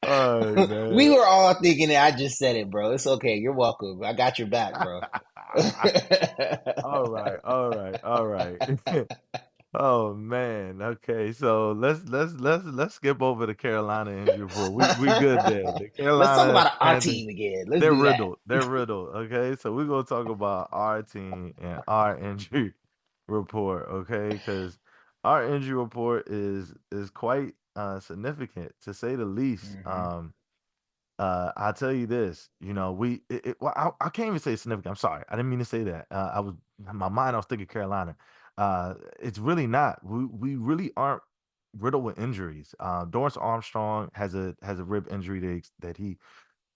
Speaker 1: Oh
Speaker 2: we
Speaker 1: man.
Speaker 2: were all thinking it. I just said it, bro. It's okay. You're welcome. I got your back, bro.
Speaker 1: All right, all right, all right. Oh man. Okay, so let's skip over the Carolina injury report. We good there. The
Speaker 2: Let's talk
Speaker 1: Carolina
Speaker 2: about our
Speaker 1: Panthers,
Speaker 2: team again. Let's
Speaker 1: they're
Speaker 2: do that.
Speaker 1: riddled. They're riddled. Okay, so we're gonna talk about our team and our injury report. Okay, because our injury report is quite significant to say the least.
Speaker 2: Hmm.
Speaker 1: I'll tell you this, well, I can't even say significant. I'm sorry. I didn't mean to say that. I was my mind, I was thinking Carolina. It's really not. We really aren't riddled with injuries. Dorrance Armstrong has a rib injury that he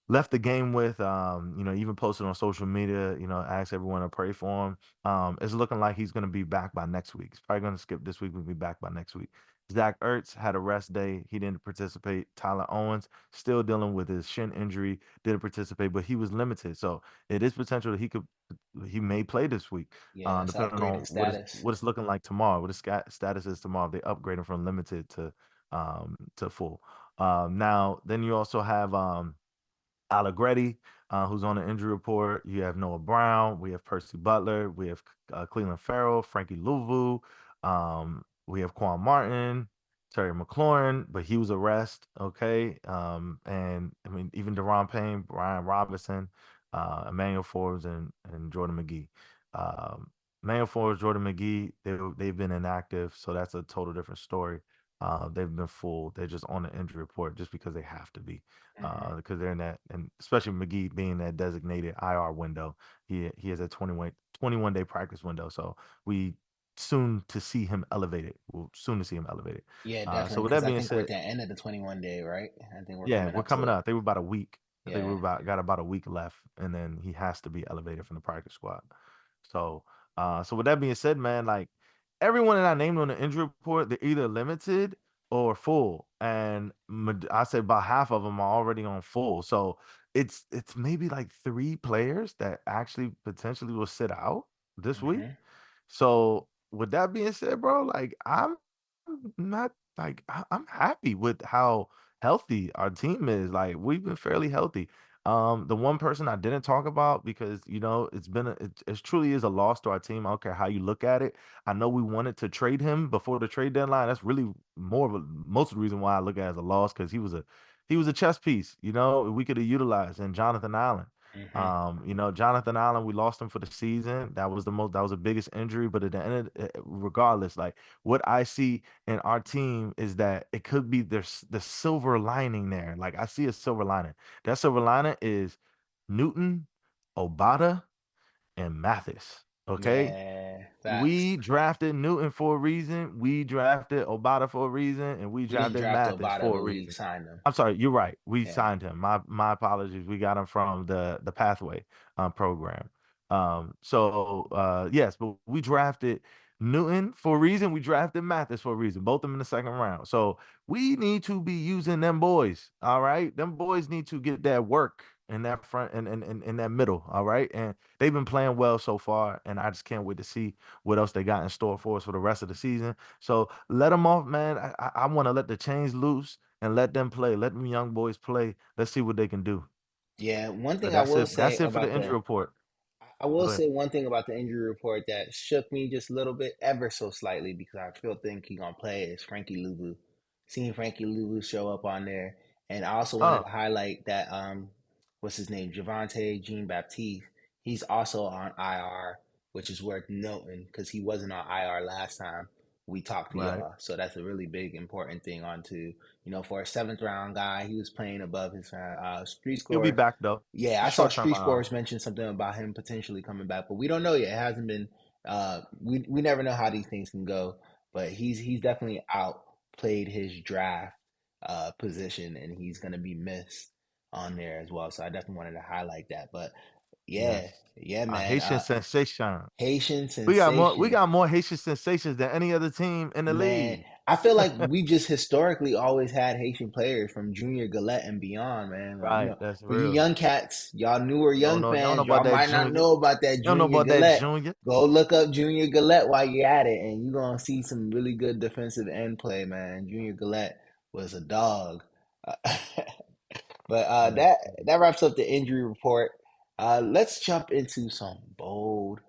Speaker 1: left the game with. Even posted on social media, asked everyone to pray for him. It's looking like he's gonna be back by next week. He's probably gonna skip this week, but be back by next week. Zach Ertz had a rest day. He didn't participate. Tyler Owens still dealing with his shin injury, didn't participate, but he was limited. So it is potential that he may play this week,
Speaker 2: Yeah, it's
Speaker 1: depending on
Speaker 2: upgrading status.
Speaker 1: what it's looking like tomorrow, what his status is tomorrow. If they upgrade him from limited to full. Now then you also have Allegretti, who's on the injury report. You have Noah Brown. We have Percy Butler. We have Cleveland Farrell, Frankie Louvu. We have Quan Martin, Terry McLaurin, but he was a rest. Okay. And I mean, even Deron Payne, Brian Robinson, Emmanuel Forbes, and Jordan McGee. Emmanuel Forbes, Jordan McGee, they've been inactive, so that's a total different story. They've been full. They're just on the injury report just because they have to be
Speaker 2: Hmm.
Speaker 1: because they're in that, and especially McGee being that designated IR window. He has a 21 day practice window, so we soon to see him elevated. We'll soon to see him elevated.
Speaker 2: Yeah,
Speaker 1: So
Speaker 2: definitely.
Speaker 1: with
Speaker 2: Because
Speaker 1: that
Speaker 2: I
Speaker 1: being
Speaker 2: think we're
Speaker 1: said,
Speaker 2: at the end of the 21 day, right? I think we're
Speaker 1: yeah,
Speaker 2: coming
Speaker 1: we're
Speaker 2: up to
Speaker 1: coming
Speaker 2: it.
Speaker 1: up. They were about a week. I think
Speaker 2: Yeah.
Speaker 1: got about a week left, and then he has to be elevated from the practice squad. So, so with that being said, man, like everyone that I named on the injury report, they're either limited or full, and I said about half of them are already on full. So it's maybe like three players that actually potentially will sit out this week.
Speaker 2: Hmm.
Speaker 1: So with that being said, bro, like I'm not like I'm happy with how healthy our team is. Like we've been fairly healthy. The one person I didn't talk about because it truly is a loss to our team. I don't care how you look at it. I know we wanted to trade him before the trade deadline. That's really most of the reason why I look at it as a loss because he was a chess piece. We could have utilized and Jonathan Allen.
Speaker 2: Hmm.
Speaker 1: Jonathan Allen, we lost him for the season. That was the biggest injury. But at the end of regardless, like what I see in our team is that it could be there's the silver lining there. Like I see a silver lining. That silver lining is Newton, Obata, and Mathis. Okay.
Speaker 2: Yeah, facts.
Speaker 1: We drafted Newton for a reason. We drafted Obata for a reason, and we
Speaker 2: We didn't
Speaker 1: drafted
Speaker 2: draft
Speaker 1: Mathis
Speaker 2: Obata,
Speaker 1: for a
Speaker 2: but we
Speaker 1: reason.
Speaker 2: signed him.
Speaker 1: I'm sorry, you're right. We
Speaker 2: Yeah.
Speaker 1: signed him. My apologies. We got him from the Pathway program. Yes, but we drafted Newton for a reason. We drafted Mathis for a reason. Both of them in the second round. So we need to be using them boys. All right, them boys need to get that work in that front and in that middle. All right, and they've been playing well so far, and I just can't wait to see what else they got in store for us for the rest of the season. So let them off, man. I want to let the chains loose and let them play. Let them young boys play. Let's see what they can do.
Speaker 2: Yeah, one
Speaker 1: So
Speaker 2: thing I
Speaker 1: that's
Speaker 2: will
Speaker 1: it.
Speaker 2: say
Speaker 1: That's it for the
Speaker 2: about
Speaker 1: injury
Speaker 2: the
Speaker 1: report.
Speaker 2: I will
Speaker 1: Go ahead.
Speaker 2: say one thing about the injury report that shook me just a little bit, ever so slightly, because I still think he gonna play is Frankie Louvu. Seeing Frankie Louvu show up on there, and I also wanted to
Speaker 1: Oh,
Speaker 2: highlight that what's his name, Javante Jean Baptiste. He's also on IR, which is worth noting because he wasn't on IR last time we talked to
Speaker 1: right.
Speaker 2: y'all. So that's a really big important thing on to for a seventh round guy, he was playing above his street
Speaker 1: He'll be
Speaker 2: score.
Speaker 1: back though.
Speaker 2: Yeah, I saw
Speaker 1: Short term
Speaker 2: Street
Speaker 1: IR.
Speaker 2: Scores mention something about him potentially coming back, but we don't know yet. It hasn't been. We never know how these things can go, but he's definitely outplayed his draft position, and he's gonna be missed on there as well. So I definitely wanted to highlight that. But yeah,
Speaker 1: Yes.
Speaker 2: yeah,
Speaker 1: A
Speaker 2: man.
Speaker 1: Haitian sensation.
Speaker 2: Haitian
Speaker 1: We
Speaker 2: sensation.
Speaker 1: got more Haitian sensations than any other team in the
Speaker 2: Man,
Speaker 1: league.
Speaker 2: I feel like we just historically always had Haitian players from Junior Gillette and beyond, man. Like,
Speaker 1: Right, that's
Speaker 2: for you
Speaker 1: real.
Speaker 2: young cats, y'all newer young
Speaker 1: You don't know
Speaker 2: fans, y'all
Speaker 1: about that
Speaker 2: might not
Speaker 1: junior.
Speaker 2: know about that
Speaker 1: You don't know
Speaker 2: Junior
Speaker 1: about that
Speaker 2: Gillette.
Speaker 1: junior.
Speaker 2: Go look up Junior Gillette while you're at it, and you're gonna see some really good defensive end play, man. Junior Gillette was a dog. Uh, but
Speaker 1: Yes.
Speaker 2: that wraps up the injury report. Let's jump into some bold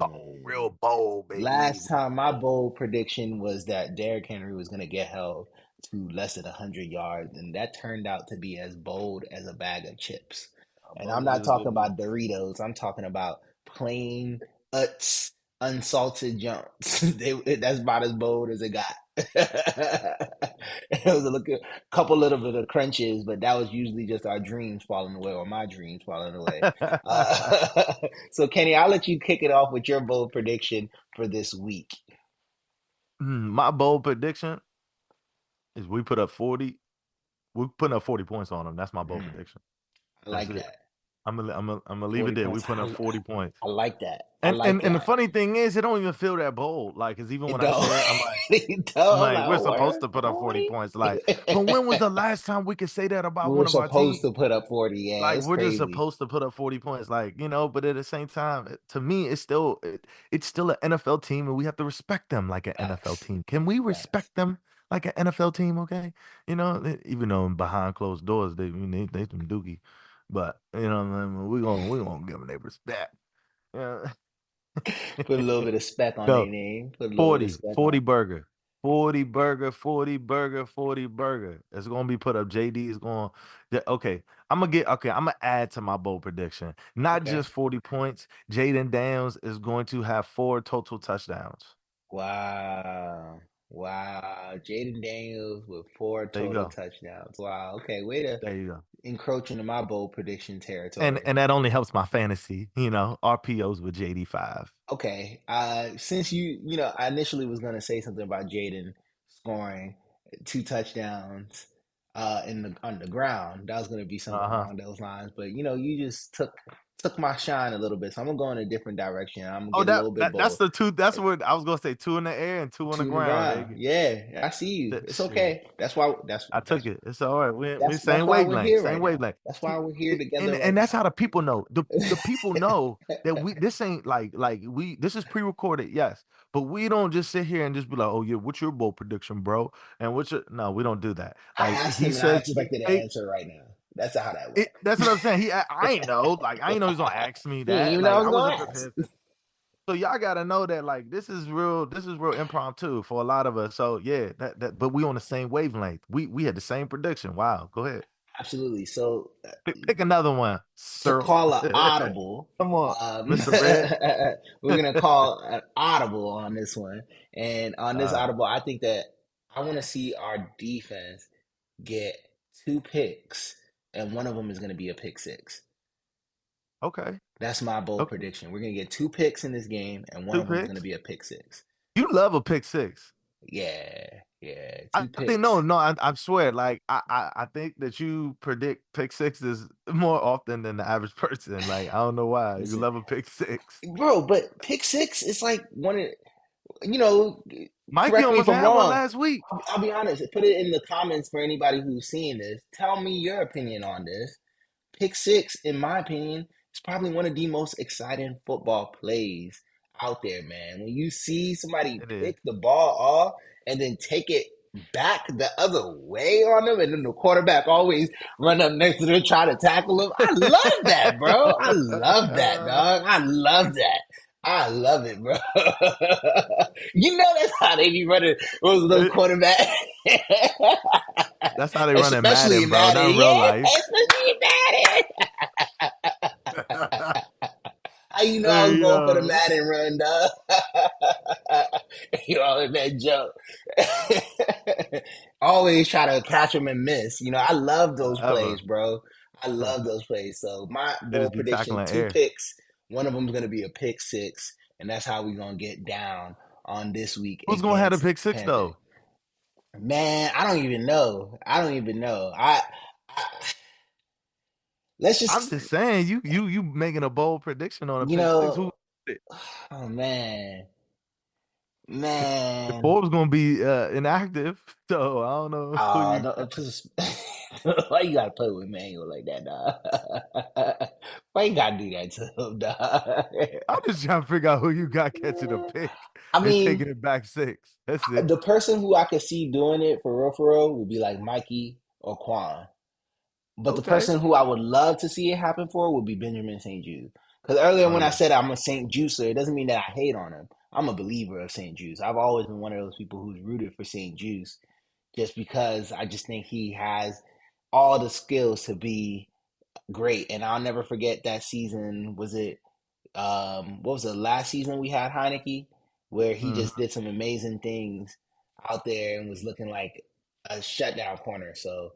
Speaker 1: Oh,
Speaker 2: predictions.
Speaker 1: real bold, baby.
Speaker 2: Last time, my bold prediction was that Derrick Henry was going to get held to less than 100 yards, and that turned out to be as bold as a bag of chips. And I'm
Speaker 1: Bold
Speaker 2: not
Speaker 1: is a good
Speaker 2: talking
Speaker 1: one.
Speaker 2: about Doritos, I'm talking about plain Utz unsalted junks. That's about as bold as it got. It was a couple little bit of crunches, but that was usually just our dreams falling away or my dreams falling away. Uh, so, Kenny, I'll let you kick it off with your bold prediction for this week.
Speaker 1: My bold prediction is we put up 40. We putting up 40 points on them. That's my bold
Speaker 2: Mm,
Speaker 1: prediction.
Speaker 2: I
Speaker 1: That's
Speaker 2: like
Speaker 1: it.
Speaker 2: that.
Speaker 1: I'm gonna leave it
Speaker 2: 40
Speaker 1: there. We
Speaker 2: points.
Speaker 1: putting up 40 points.
Speaker 2: I like that. I
Speaker 1: And
Speaker 2: like
Speaker 1: and the
Speaker 2: that.
Speaker 1: funny thing is, it don't even feel that bold. Like, cause even
Speaker 2: It
Speaker 1: when I
Speaker 2: don't.
Speaker 1: say it, I'm like,
Speaker 2: It don't. I'm like,
Speaker 1: we're
Speaker 2: oh,
Speaker 1: supposed
Speaker 2: word,
Speaker 1: to put up 40
Speaker 2: 40?
Speaker 1: points. Like, but when was the last time we could say that
Speaker 2: We
Speaker 1: about
Speaker 2: were
Speaker 1: one of our
Speaker 2: supposed
Speaker 1: teams?
Speaker 2: to put up 40. Yeah,
Speaker 1: Like
Speaker 2: it's
Speaker 1: we're just
Speaker 2: crazy.
Speaker 1: supposed to put up 40 points, like, but at the same time, to me, it's still an NFL team, and we have to respect them like an NFL
Speaker 2: Facts.
Speaker 1: team. Can we
Speaker 2: Facts.
Speaker 1: respect them like an NFL team? Okay, even though behind closed doors they some dookie, but what I mean? We gonna give them their respect. Yeah.
Speaker 2: Put a little bit of spec on their
Speaker 1: No,
Speaker 2: name. Put a little bit of
Speaker 1: 40,
Speaker 2: spec
Speaker 1: 40
Speaker 2: on.
Speaker 1: burger. 40 burger, 40 burger, 40 burger. It's gonna be put up. JD is going. Okay, I'm gonna add to my bold prediction. Not
Speaker 2: Okay.
Speaker 1: just 40 points. Jaden Daniels is going to have 4 total touchdowns.
Speaker 2: Wow. Wow. Jaden Daniels with four
Speaker 1: There you
Speaker 2: total
Speaker 1: go.
Speaker 2: touchdowns. Wow. Okay. Way to
Speaker 1: There you go.
Speaker 2: encroach into my bold prediction
Speaker 1: And
Speaker 2: territory.
Speaker 1: and that only helps my fantasy, RPOs with JD5.
Speaker 2: Okay. Since I initially was gonna say something about Jaden scoring two touchdowns in the on the ground. That was gonna be something
Speaker 1: Uh-huh.
Speaker 2: along those lines. But you just took my shine a little bit. So I'm gonna go in a different direction. I'm gonna
Speaker 1: Oh,
Speaker 2: get a little bit
Speaker 1: that's
Speaker 2: bold.
Speaker 1: the two. That's what I was gonna say. Two in the air and two on the
Speaker 2: Two in the
Speaker 1: ground.
Speaker 2: ground. Yeah, I see you. It's
Speaker 1: Shit.
Speaker 2: okay. That's why that's
Speaker 1: I
Speaker 2: that's
Speaker 1: took it. It's all right. We
Speaker 2: that's
Speaker 1: same
Speaker 2: why we're
Speaker 1: wavelength.
Speaker 2: here
Speaker 1: Same
Speaker 2: right now.
Speaker 1: wavelength.
Speaker 2: That's why
Speaker 1: See,
Speaker 2: we're here
Speaker 1: and
Speaker 2: together right
Speaker 1: and that's how
Speaker 2: now.
Speaker 1: the people know. The people know that we this ain't like we this is pre-recorded, yes. But we don't just sit here and just be like, oh yeah, what's your bold prediction, bro? And what's your no, we don't do that.
Speaker 2: I
Speaker 1: Like
Speaker 2: asked
Speaker 1: he
Speaker 2: him and I
Speaker 1: says,
Speaker 2: expected an
Speaker 1: hey,
Speaker 2: answer right now. That's how that went.
Speaker 1: that's what I'm saying. I ain't know. Like I ain't know he's gonna ask me
Speaker 2: He didn't
Speaker 1: that.
Speaker 2: even know I
Speaker 1: Like
Speaker 2: was
Speaker 1: I
Speaker 2: gonna
Speaker 1: wasn't
Speaker 2: ask.
Speaker 1: prepared. So y'all gotta know that like this is real impromptu for a lot of us. So yeah, that but we on the same wavelength. We had the same prediction. Wow, go ahead.
Speaker 2: Absolutely. So
Speaker 1: Pick another one,
Speaker 2: to
Speaker 1: sir.
Speaker 2: call an audible,
Speaker 1: Come on,
Speaker 2: um,
Speaker 1: Mr. Red.
Speaker 2: we're gonna call an audible on this one. And on this
Speaker 1: Uh,
Speaker 2: audible, I think that I want to see our defense get two picks, and one of them is gonna be a pick six.
Speaker 1: okay,
Speaker 2: That's my bold
Speaker 1: okay.
Speaker 2: prediction. We're gonna get two picks in this game, and one
Speaker 1: Two
Speaker 2: of them is gonna
Speaker 1: picks.
Speaker 2: be a pick six.
Speaker 1: You love a pick six.
Speaker 2: Yeah, yeah,
Speaker 1: I
Speaker 2: two
Speaker 1: think no,
Speaker 2: picks.
Speaker 1: no. I swear, like I think that you predict pick sixes more often than the average person. Like I don't know why you
Speaker 2: Listen,
Speaker 1: love a pick six.
Speaker 2: bro, but pick six is like one of you know.
Speaker 1: Mikey
Speaker 2: Correct me if
Speaker 1: almost
Speaker 2: I'm
Speaker 1: had one
Speaker 2: wrong.
Speaker 1: last week.
Speaker 2: I'll be honest. Put it in the comments for anybody who's seeing this. Tell me your opinion on this. Pick six, in my opinion, is probably one of the most exciting football plays out there, man. When you see somebody
Speaker 1: It is.
Speaker 2: pick the ball off and then take it back the other way on them, and then the quarterback always run up next to them, try to tackle them. I love that, bro. I love that, dog. I love that. I love it, bro. You know that's how they be running those little quarterbacks.
Speaker 1: That's how they run in
Speaker 2: Especially
Speaker 1: Madden,
Speaker 2: in
Speaker 1: bro. Not
Speaker 2: Madden.
Speaker 1: in real
Speaker 2: Yeah,
Speaker 1: life.
Speaker 2: especially in Madden. How you know I was
Speaker 1: Hey
Speaker 2: going for the
Speaker 1: yo,
Speaker 2: Madden run, dog? You all in that joke. Always try to catch them and miss. You know, I love those plays,
Speaker 1: ever.
Speaker 2: bro. I love those plays. So my
Speaker 1: They just
Speaker 2: bold
Speaker 1: be
Speaker 2: prediction:
Speaker 1: tackling
Speaker 2: two
Speaker 1: air.
Speaker 2: picks. One of them's gonna be a pick six, and that's how we gonna get down on this week
Speaker 1: Who's gonna have a
Speaker 2: against
Speaker 1: pick six
Speaker 2: Panthers.
Speaker 1: though?
Speaker 2: Man, I don't even know. I don't even know. I let's
Speaker 1: I'm
Speaker 2: just
Speaker 1: just saying, you making a bold prediction on a
Speaker 2: you
Speaker 1: pick six.
Speaker 2: know.
Speaker 1: Who?
Speaker 2: Oh man,
Speaker 1: If
Speaker 2: man.
Speaker 1: Forbes gonna be inactive, so I don't know who
Speaker 2: Oh,
Speaker 1: you.
Speaker 2: no, why you gotta play with Manuel like that, dog? Why you gotta do that to him, dog?
Speaker 1: I'm just trying to figure out who you got catching a pick
Speaker 2: I
Speaker 1: and
Speaker 2: mean,
Speaker 1: taking it back six. That's it.
Speaker 2: the person who I could see doing it for real, would be like Mikey or Quan. But the
Speaker 1: Okay.
Speaker 2: person who I would love to see it happen for would be Benjamin St. Jude. Because earlier
Speaker 1: Oh
Speaker 2: when I
Speaker 1: yeah.
Speaker 2: said I'm a St. Juicer, it doesn't mean that I hate on him. I'm a believer of St. Juice. I've always been one of those people who's rooted for St. Juice just because I just think he has all the skills to be great. And I'll never forget that season. Was it what was the last season we had Heineke, where he
Speaker 1: Mhm.
Speaker 2: just did some amazing things out there and was looking like a shutdown corner. So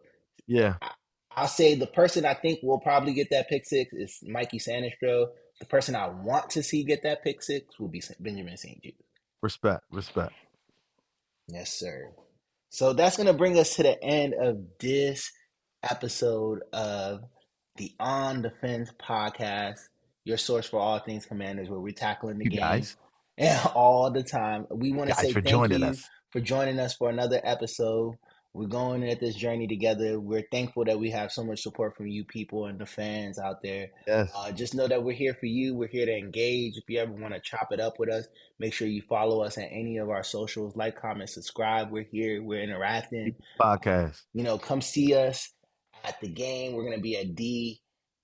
Speaker 1: Yeah.
Speaker 2: I, I'll say the person I think will probably get that pick six is Mikey Sanistro. The person I want to see get that pick six will be Benjamin St. Jude.
Speaker 1: Respect. Respect.
Speaker 2: Yes, sir. So that's going to bring us to the end of this episode of the On the Fence podcast, your source for all things Commanders, where we're tackling the
Speaker 1: You
Speaker 2: game
Speaker 1: guys.
Speaker 2: and all the time. We
Speaker 1: You
Speaker 2: want to
Speaker 1: guys
Speaker 2: say
Speaker 1: for
Speaker 2: thank
Speaker 1: joining
Speaker 2: you
Speaker 1: us.
Speaker 2: for joining us for another episode. We're going at this journey together. We're thankful that we have so much support from you people and the fans out there.
Speaker 1: Yes.
Speaker 2: Just know that we're here for you. We're here to engage. If you ever want to chop it up with us, make sure you follow us at any of our socials. Like, comment, subscribe. We're here. We're interacting.
Speaker 1: Podcast.
Speaker 2: Come see us at the game. We're going to be at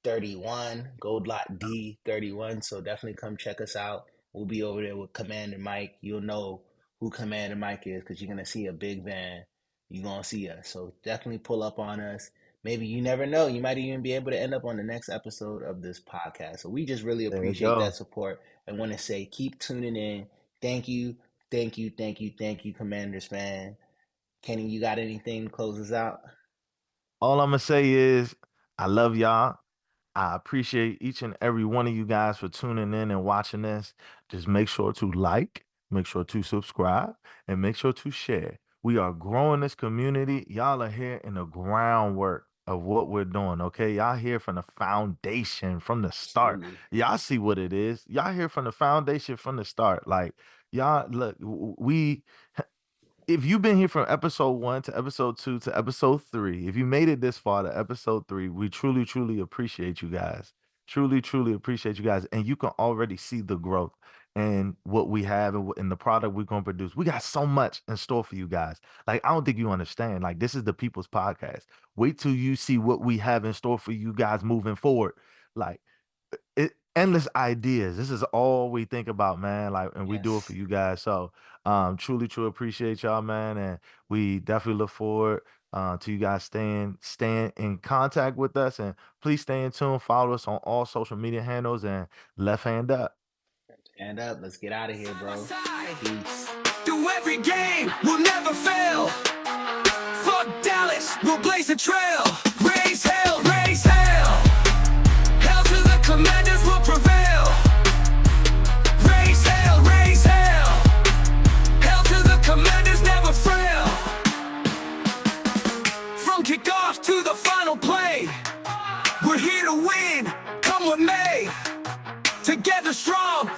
Speaker 2: D31, Gold Lot D31. So definitely come check us out. We'll be over there with Commander Mike. You'll know who Commander Mike is because you're going to see a big van. You're going to see us. So definitely pull up on us. Maybe you never know. You might even be able to end up on the next episode of this podcast. So we just really
Speaker 1: There you
Speaker 2: appreciate that
Speaker 1: go.
Speaker 2: support and want to say keep tuning in. Thank you. Thank you, Commanders fan. Kenny, you got anything to close us out?
Speaker 1: All I'm gonna say is I love y'all. I appreciate each and every one of you guys for tuning in and watching this. Just make sure to like, make sure to subscribe, and make sure to share. We are growing this community. Y'all are here in the groundwork of what we're doing. Okay. Y'all here from the foundation from the start.
Speaker 2: Absolutely.
Speaker 1: Y'all see what it is. Y'all here from the foundation from the start. Like, y'all look, we if you've been here from episode 1 to episode 2 to episode 3, if you made it this far to episode 3, we truly, truly appreciate you guys. Truly, truly appreciate you guys. And you can already see the growth and what we have and the product we're going to produce. We got so much in store for you guys. Like, I don't think you understand. Like, this is the People's Podcast. Wait till you see what we have in store for you guys moving forward. Like, endless ideas. This is all we think about, man. Like, and we do it for
Speaker 2: Yes.
Speaker 1: you guys. So, truly, truly appreciate y'all, man, and we definitely look forward to you guys staying in contact with us. And please stay in tune. Follow us on all social media handles and left hand up.
Speaker 2: Stand up. Let's get out of here,
Speaker 3: Side by
Speaker 2: bro.
Speaker 3: side,
Speaker 2: Peace.
Speaker 3: through every game, we'll never fail. Fuck Dallas, we'll blaze a trail. Raise hell, raise hell. Hell to the Commanders will prevail. Raise hell, raise hell. Hell to the Commanders never fail. From kickoff to the final play, we're here to win, come what may. Together strong,